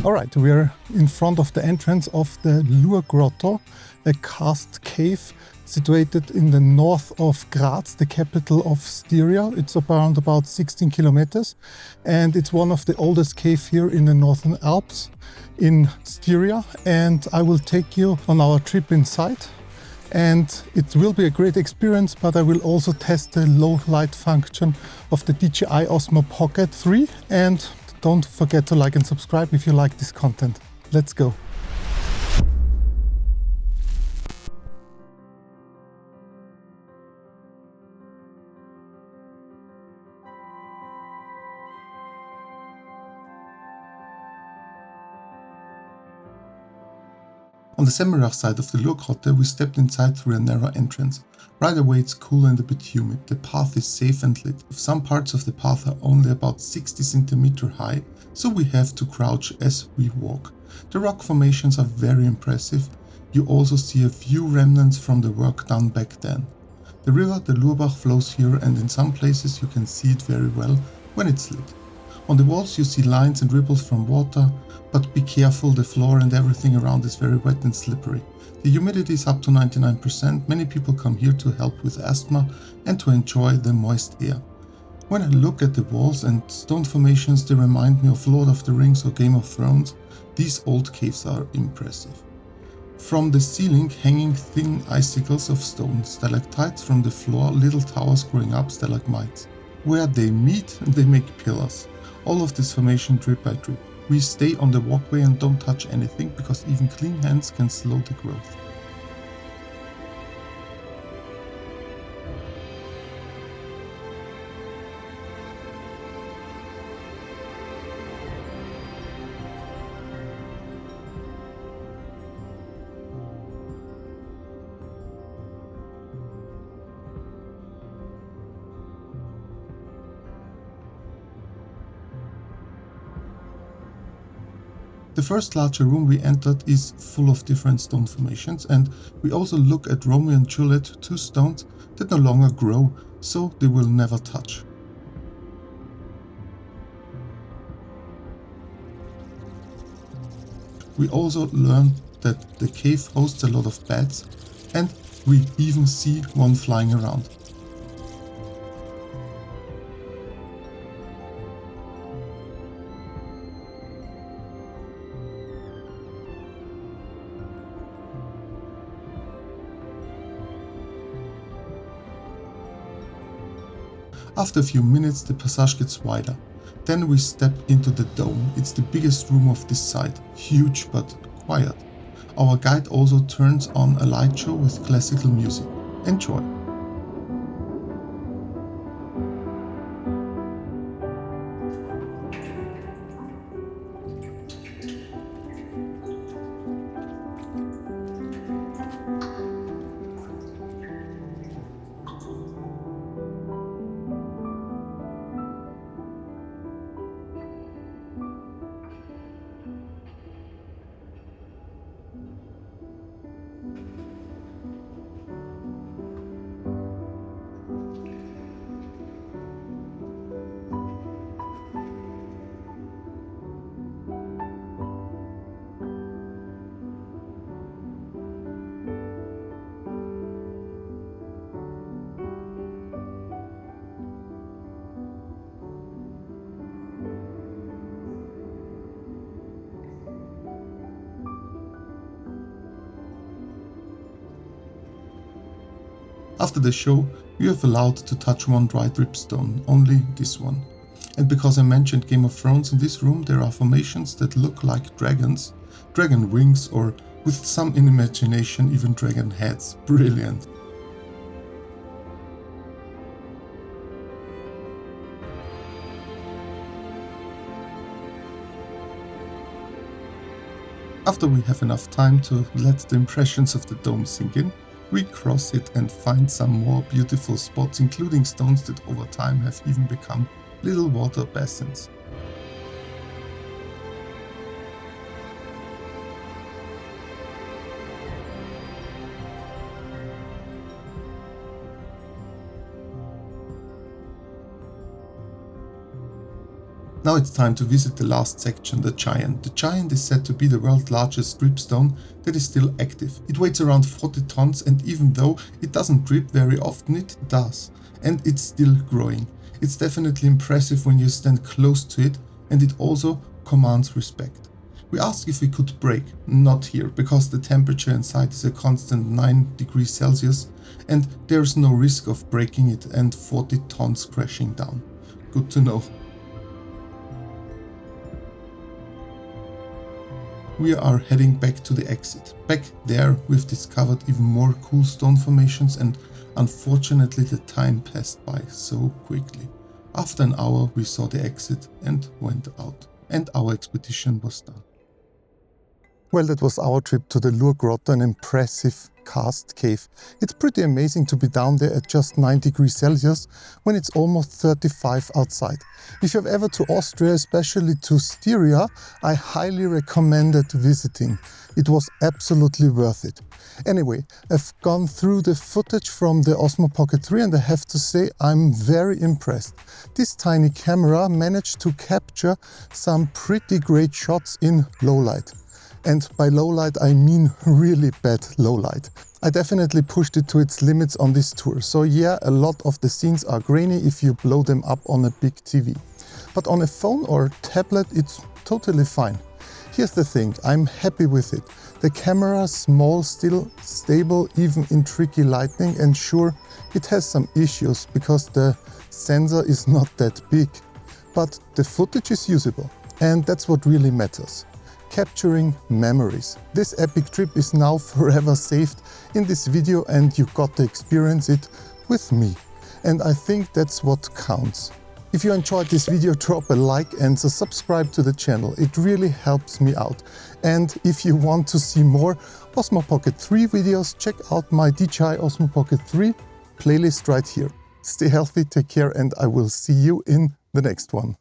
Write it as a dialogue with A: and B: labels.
A: Alright, we are in front of the entrance of the Lurgrotte, a karst cave situated in the north of Graz, the capital of Styria. It's around about 16 kilometers and it's one of the oldest caves here in the Northern Alps in Styria, and I will take you on our trip inside. And it will be a great experience, but I will also test the low light function of the DJI Osmo Pocket 3, and don't forget to like and subscribe if you like this content. Let's go. On the Semriach side of the Lurgrotte, we stepped inside through a narrow entrance. Right away it's cool and a bit humid. The path is safe and lit. Some parts of the path are only about 60 cm high, so we have to crouch as we walk. The rock formations are very impressive. You also see a few remnants from the work done back then. The river, the Lurbach, flows here, and in some places you can see it very well when it's lit. On the walls you see lines and ripples from water, but be careful, the floor and everything around is very wet and slippery. The humidity is up to 99%, many people come here to help with asthma and to enjoy the moist air. When I look at the walls and stone formations, they remind me of Lord of the Rings or Game of Thrones. These old caves are impressive. From the ceiling hanging thin icicles of stone, stalactites from the floor, little towers growing up, stalagmites. Where they meet, they make pillars. All of this formation drip by drip. We stay on the walkway and don't touch anything, because even clean hands can slow the growth. The first larger room we entered is full of different stone formations, and we also look at Romeo and Juliet, two stones that no longer grow, so they will never touch. We also learn that the cave hosts a lot of bats, and we even see one flying around. After a few minutes the passage gets wider. Then we step into the dome. It's the biggest room of this site, huge but quiet. Our guide also turns on a light show with classical music. Enjoy! After the show, we are allowed to touch one dry dripstone, only this one. And because I mentioned Game of Thrones, in this room there are formations that look like dragons, dragon wings, or with some in imagination even dragon heads. Brilliant! After we have enough time to let the impressions of the dome sink in, we cross it and find some more beautiful spots, including stones that over time have even become little water basins. Now it's time to visit the last section, the Giant. The Giant is said to be the world's largest dripstone that is still active. It weighs around 40 tons, and even though it doesn't drip very often, it does. And it's still growing. It's definitely impressive when you stand close to it, and it also commands respect. We asked if we could brake. Not here, because the temperature inside is a constant 9 degrees Celsius, and there's no risk of breaking it and 40 tons crashing down. Good to know. We are heading back to the exit. Back there we've discovered even more cool stone formations, and unfortunately the time passed by so quickly. After an hour we saw the exit and went out. And our expedition was done. Well, that was our trip to the Lurgrotte, an impressive karst cave. It's pretty amazing to be down there at just 9 degrees Celsius when it's almost 35 outside. If you're ever to Austria, especially to Styria, I highly recommend visiting. It was absolutely worth it. Anyway, I've gone through the footage from the Osmo Pocket 3 and I have to say I'm very impressed. This tiny camera managed to capture some pretty great shots in low light. And by low light I mean really bad low light. I definitely pushed it to its limits on this tour. So yeah, a lot of the scenes are grainy if you blow them up on a big TV. But on a phone or tablet it's totally fine. Here's the thing, I'm happy with it. The camera, small, still stable even in tricky lighting, and sure, it has some issues because the sensor is not that big. But the footage is usable, and that's what really matters. Capturing memories. This epic trip is now forever saved in this video, and you got to experience it with me. And I think that's what counts. If you enjoyed this video, drop a like and subscribe to the channel. It really helps me out. And if you want to see more Osmo Pocket 3 videos, check out my DJI Osmo Pocket 3 playlist right here. Stay healthy, take care, and I will see you in the next one.